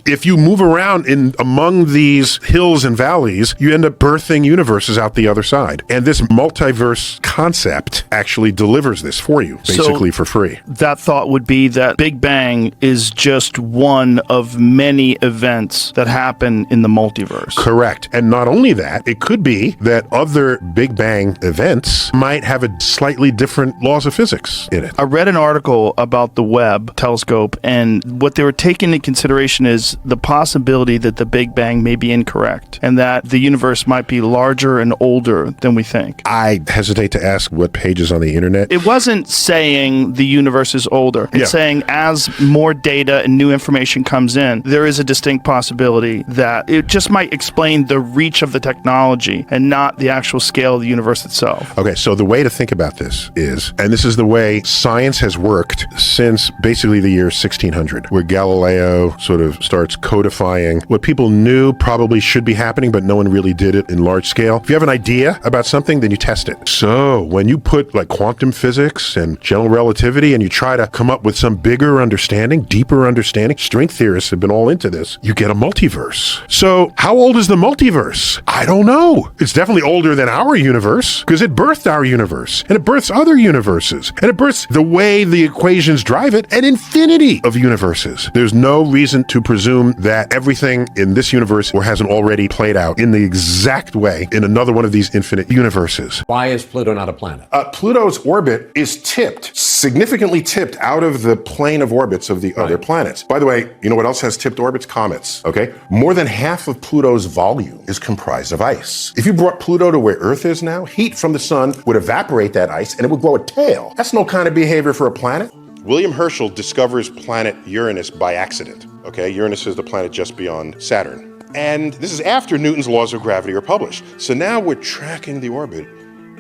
If you move around in among these hills and valleys, you end up birthing universes out the other side. And this multiverse concept actually delivers this for you, basically for free. That thought would be that Big Bang is just one of many events that happen in the multiverse. Correct. And not only that, it could be that other Big Bang events might have a slightly different laws of physics in it. I read an article about the Webb telescope, and what they were taking into consideration is the possibility that the Big Bang may be incorrect and that the universe might be larger and older than we think. I hesitate to ask what pages on the internet. It wasn't saying the universe is older. It's saying as more data and new information comes in, there is a distinct possibility that it just might explain the reach of the technology and not the actual scale of the universe itself. Okay, so the way to think about this is, and this is the way science has worked since basically the year 1600, where Galileo sort of starts codifying what people knew probably should be happening, but no one really did it in large scale. If you have an idea about something, then you test it. So when you put like quantum physics and general relativity and you try to come up with some bigger understanding, deeper understanding, string theorists have been all into this, you get a multiverse. So how old is the multiverse? I don't know. It's definitely older than our universe because it birthed our universe and it births other universes and it births, the way the equations drive it, an infinity of universes. There's no reason to presume that everything in this universe hasn't already played out in the exact way in another one of these infinite universes. Why is Pluto not a planet? Pluto's orbit is tipped, significantly tipped out of the plane of orbits of the other planets. By the way, you know what else has tipped orbits? Comets, okay? More than half of Pluto's volume is comprised of ice. If you brought Pluto to where Earth is now, heat from the sun would evaporate that ice and it would grow a tail. That's no kind of behavior for a planet. William Herschel discovers planet Uranus by accident, okay? Uranus is the planet just beyond Saturn. And this is after Newton's laws of gravity are published. So now we're tracking the orbit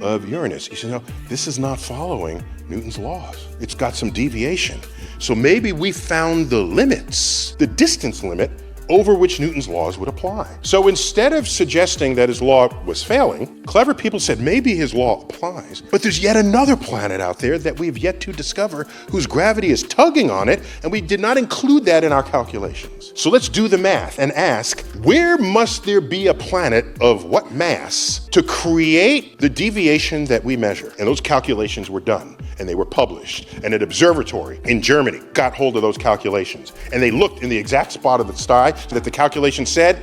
of Uranus. You say, no, this is not following Newton's laws. It's got some deviation. So maybe we found the limits, the distance limit over which Newton's laws would apply. So instead of suggesting that his law was failing, clever people said maybe his law applies, but there's yet another planet out there that we've yet to discover whose gravity is tugging on it, and we did not include that in our calculations. So let's do the math and ask, where must there be a planet of what mass to create the deviation that we measure? And those calculations were done, and they were published, and an observatory in Germany got hold of those calculations, and they looked in the exact spot of the sky that the calculation said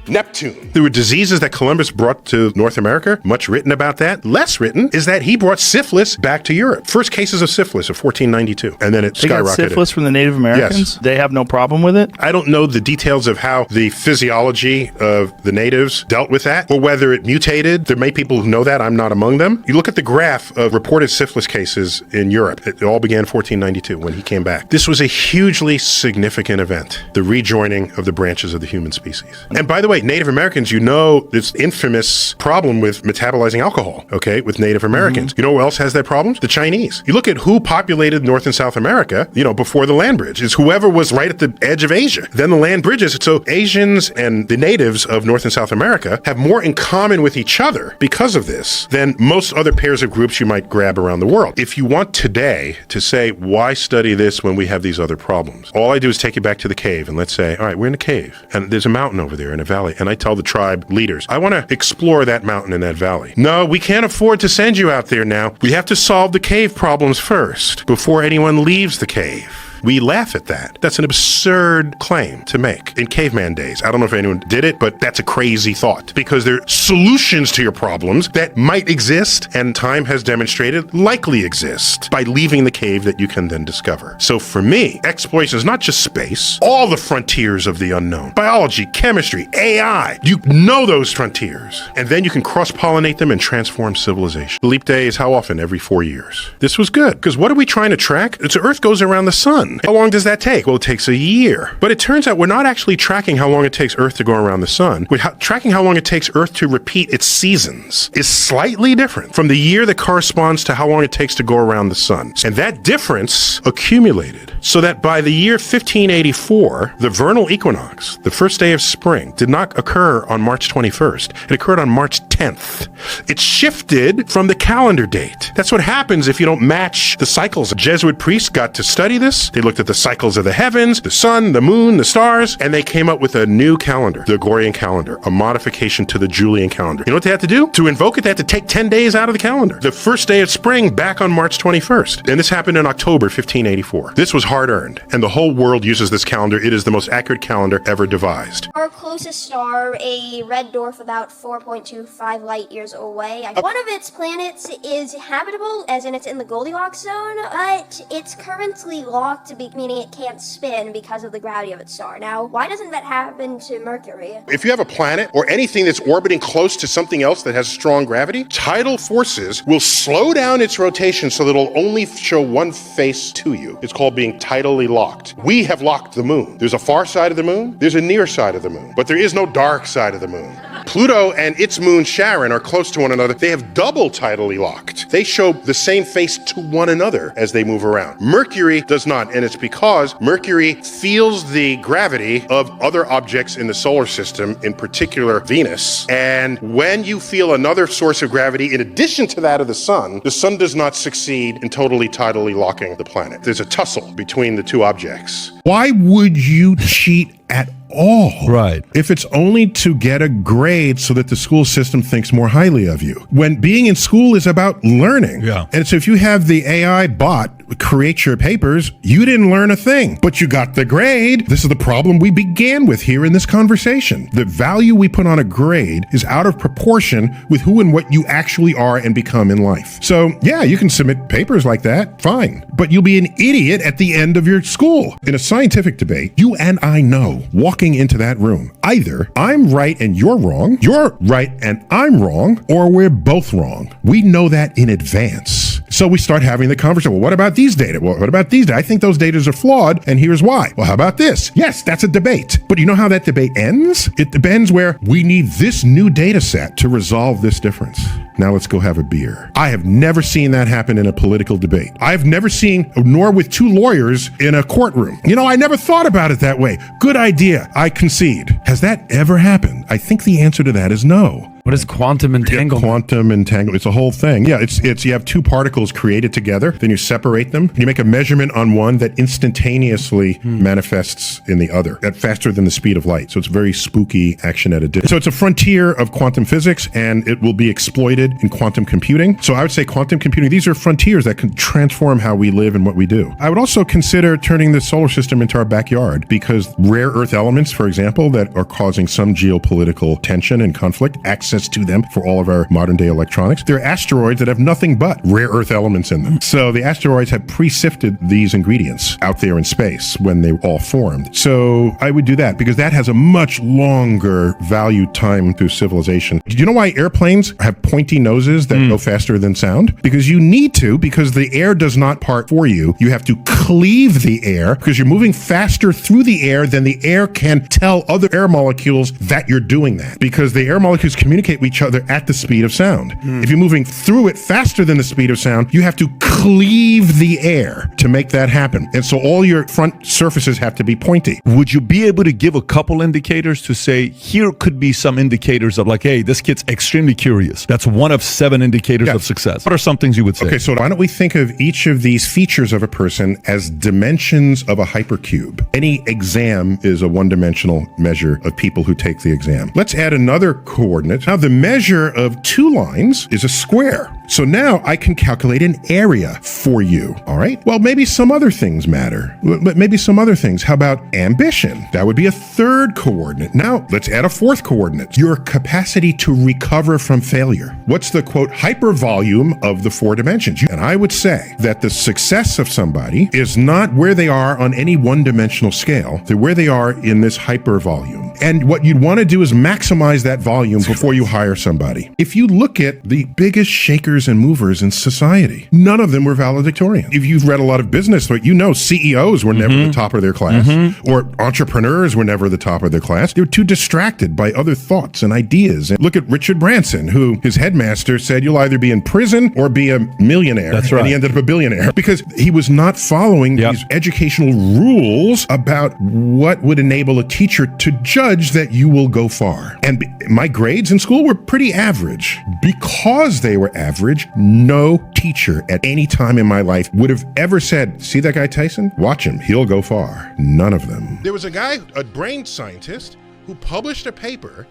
Neptune. There were diseases that Columbus brought to North America, much written about that. Less written is that he brought syphilis back to Europe. First cases of syphilis of 1492, and then it skyrocketed. They got syphilis from the Native Americans? Yes. They have no problem with it? I don't know the details of how the physiology of the natives dealt with that, or whether it mutated. There may be people who know that. I'm not among them. You look at the graph of reported syphilis cases in Europe. It all began in 1492 when he came back. This was a hugely significant event, the rejoining of the branches of the human species. And by the way, Native Americans, you know this infamous problem with metabolizing alcohol, okay, with Native Americans. You know who else has that problem? The Chinese. You look at who populated North and South America, you know, before the land bridge. It's whoever was right at the edge of Asia. Then the land bridges. So Asians and the natives of North and South America have more in common with each other because of this than most other pairs of groups you might grab around the world. If you want today to say, why study this when we have these other problems? All I do is take you back to the cave and let's say, all right, we're in a cave and there's a mountain over there in a valley, and I tell the tribe leaders, I want to explore that mountain in that valley. No, we can't afford to send you out there now. We have to solve the cave problems first before anyone leaves the cave. We laugh at that. That's an absurd claim to make in caveman days. I don't know if anyone did it, but that's a crazy thought because there are solutions to your problems that might exist and time has demonstrated likely exist by leaving the cave that you can then discover. So for me, exploration is not just space, all the frontiers of the unknown. Biology, chemistry, AI, you know those frontiers. And then you can cross-pollinate them and transform civilization. The leap day is how often? Every 4 years. This was good because what are we trying to track? It's Earth goes around the sun. How long does that take? Well, it takes a year. But it turns out we're not actually tracking how long it takes Earth to go around the sun. We're tracking how long it takes Earth to repeat its seasons is slightly different from the year that corresponds to how long it takes to go around the sun. And that difference accumulated so that by the year 1584, the vernal equinox, the first day of spring, did not occur on March 21st. It occurred on March 10th. It shifted from the calendar date. That's what happens if you don't match the cycles. Jesuit priests got to study this. They looked at the cycles of the heavens, the sun, the moon, the stars, and they came up with a new calendar, the Gregorian calendar, a modification to the Julian calendar. You know what they had to do? To invoke it, they had to take 10 days out of the calendar. The first day of spring back on March 21st. And this happened in October 1584. This was hard-earned, and the whole world uses this calendar. It is the most accurate calendar ever devised. Our closest star, a red dwarf about 4.25 light years away. One of its planets is habitable, as in it's in the Goldilocks zone, but it's currently locked, meaning it can't spin because of the gravity of its star. Now, why doesn't that happen to Mercury? If you have a planet or anything that's orbiting close to something else that has strong gravity, tidal forces will slow down its rotation so that it'll only show one face to you. It's called being tidally locked. We have locked the moon. There's a far side of the moon, there's a near side of the moon, but there is no dark side of the moon. Pluto and its moon Charon are close to one another. They have double tidally locked. They show the same face to one another as they move around. Mercury does not, and it's because Mercury feels the gravity of other objects in the solar system, in particular Venus. And when you feel another source of gravity in addition to that of the sun does not succeed in totally tidally locking the planet. There's a tussle between the two objects. Why would you cheat at all? Right. If it's only to get a grade so that the school system thinks more highly of you. When being in school is about learning. Yeah. And so if you have the AI bot create your papers, you didn't learn a thing, but you got the grade. This is the problem we began with here in this conversation. The value we put on a grade is out of proportion with who and what you actually are and become in life. So yeah, you can submit papers like that, fine, but you'll be an idiot at the end of your school. In a scientific debate, you and I know, walking into that room, either I'm right and you're right and I'm wrong, or we're both wrong. We know that in advance. So we start having the conversation. Well, what about these data? Well, what about these data? I think those data are flawed, and here's why. Well, how about this? Yes, that's a debate. But you know how that debate ends? It depends where we need this new data set to resolve this difference. Now let's go have a beer. I have never seen that happen in a political debate. I've never seen, nor with two lawyers in a courtroom. You know, I never thought about it that way. Good idea. I concede. Has that ever happened? I think the answer to that is no. What is quantum entanglement? Quantum entanglement. It's a whole thing. Yeah, it's you have two particles created together, then you separate them, and you make a measurement on one that instantaneously manifests in the other at faster than the speed of light. So it's very spooky action at a distance. So it's a frontier of quantum physics, and it will be exploited in quantum computing. So I would say quantum computing, these are frontiers that can transform how we live and what we do. I would also consider turning the solar system into our backyard, because rare earth elements, for example, that are causing some geopolitical tension and conflict, access to them for all of our modern day electronics. They're asteroids that have nothing but rare earth elements in them. So the asteroids have pre-sifted these ingredients out there in space when they all formed. So I would do that because that has a much longer value time through civilization. Do you know why airplanes have pointy noses that go faster than sound? Because you need to, because the air does not part for you. You have to cleave the air because you're moving faster through the air than the air can tell other air molecules that you're doing that, because the air molecules communicate with each other at the speed of sound. If you're moving through it faster than the speed of sound, you have to cleave the air to make that happen. And so all your front surfaces have to be pointy. Would you be able to give a couple indicators to say, here could be some indicators of like, hey, this kid's extremely curious. That's one of 7 indicators of success. What are some things you would say? Okay, so why don't we think of each of these features of a person as dimensions of a hypercube? Any exam is a one-dimensional measure of people who take the exam. Let's add another coordinate. Now, the measure of 2 lines is a square. So now I can calculate an area for you, all right? Well, maybe some other things matter, but maybe some other things. How about ambition? That would be a 3rd coordinate. Now, let's add a 4th coordinate. Your capacity to recover from failure. What's the, quote, hypervolume of the 4 dimensions? And I would say that the success of somebody is not where they are on any one-dimensional scale. They're where they are in this hypervolume. And what you'd want to do is maximize that volume before you hire somebody. If you look at the biggest shakers and movers in society, none of them were valedictorians. If you've read a lot of business, you know CEOs were never the top of their class, or entrepreneurs were never the top of their class. They were too distracted by other thoughts and ideas. And look at Richard Branson, who his headmaster said, you'll either be in prison or be a millionaire. That's right. And he ended up a billionaire because he was not following these educational rules about what would enable a teacher to judge judge that you will go far. And my grades in school were pretty average. Because they were average, no teacher at any time in my life would have ever said, see that guy Tyson? Watch him, he'll go far. None of them. There was a guy, a brain scientist, who published a paper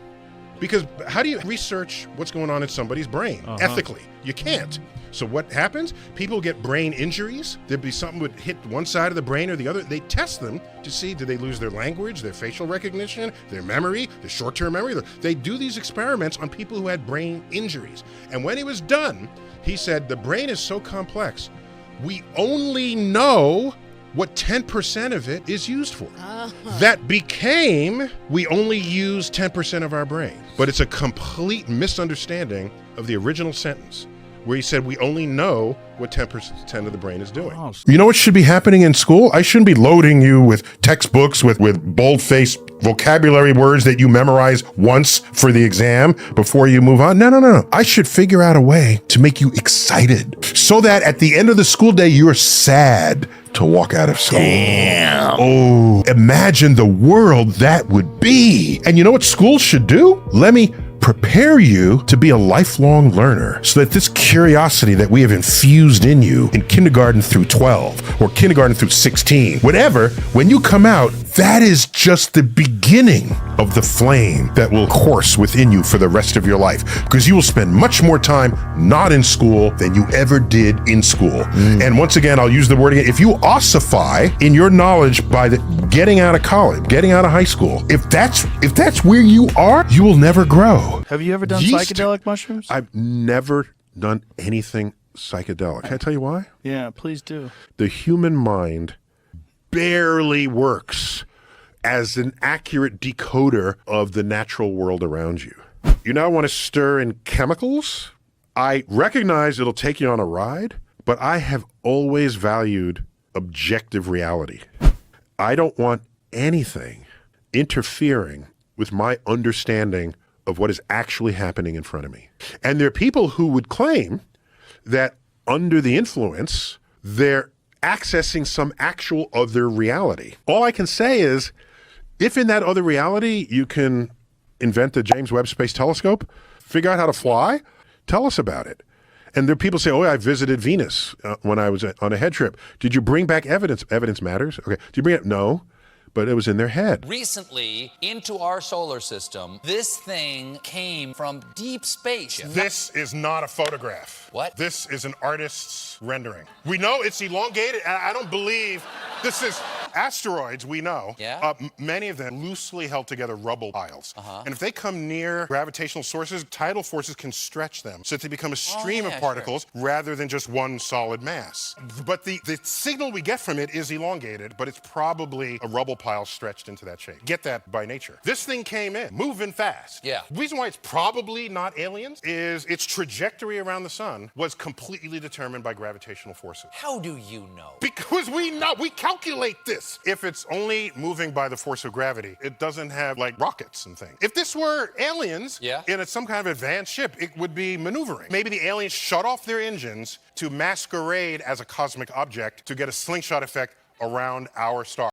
because how do you research what's going on in somebody's brain ethically? You can't. So what happens? People get brain injuries. There'd be something would hit one side of the brain or the other. They test them to see, do they lose their language, their facial recognition, their memory, their short-term memory. They do these experiments on people who had brain injuries. And when he was done, he said, the brain is so complex, we only know what 10% of it is used for. That became, we only use 10% of our brain. But it's a complete misunderstanding of the original sentence, where he said we only know what 10% of the brain is doing. You know what should be happening in school? I shouldn't be loading you with textbooks with bold-faced vocabulary words that you memorize once for the exam before you move on. No. I should figure out a way to make you excited so that at the end of the school day, you're sad to walk out of school. Damn. Oh, imagine the world that would be. And you know what school should do? Let me prepare you to be a lifelong learner so that this curiosity that we have infused in you in kindergarten through 12 or kindergarten through 16, whatever, when you come out, that is just the beginning of the flame that will course within you for the rest of your life, because you will spend much more time not in school than you ever did in school. And once again, I'll use the word again, if you ossify in your knowledge by getting out of college, getting out of high school, if that's where you are, you will never grow. Have you ever done Yeast. psychedelic mushrooms? I've never done anything psychedelic. Can I tell you why? Yeah, please do. The human mind barely works as an accurate decoder of the natural world around you. You now want to stir in chemicals? I recognize it'll take you on a ride, but I have always valued objective reality. I don't want anything interfering with my understanding of what is actually happening in front of me. And there are people who would claim that under the influence, they're accessing some actual other reality. All I can say is, if in that other reality you can invent the James Webb Space Telescope, figure out how to fly, tell us about it. And there are people say, oh, I visited Venus when I was on a head trip. Did you bring back evidence? Evidence matters. Okay. Did you bring it? No. But it was in their head. Recently, into our solar system, this thing came from deep space. This is not a photograph. What? This is an artist's rendering. We know it's elongated. I don't believe this is asteroids, we know. Yeah? Many of them loosely held together rubble piles. And if they come near gravitational sources, tidal forces can stretch them so that they become a stream of particles rather than just one solid mass. But the signal we get from it is elongated, but it's probably a rubble pile stretched into that shape. Get that by nature. This thing came in, moving fast. Yeah. The reason why it's probably not aliens is its trajectory around the sun was completely determined by gravitational forces. How do you know? Because we calculate this. If it's only moving by the force of gravity, it doesn't have like rockets and things. If this were aliens in some kind of advanced ship, it would be maneuvering. Maybe the aliens shut off their engines to masquerade as a cosmic object to get a slingshot effect around our star.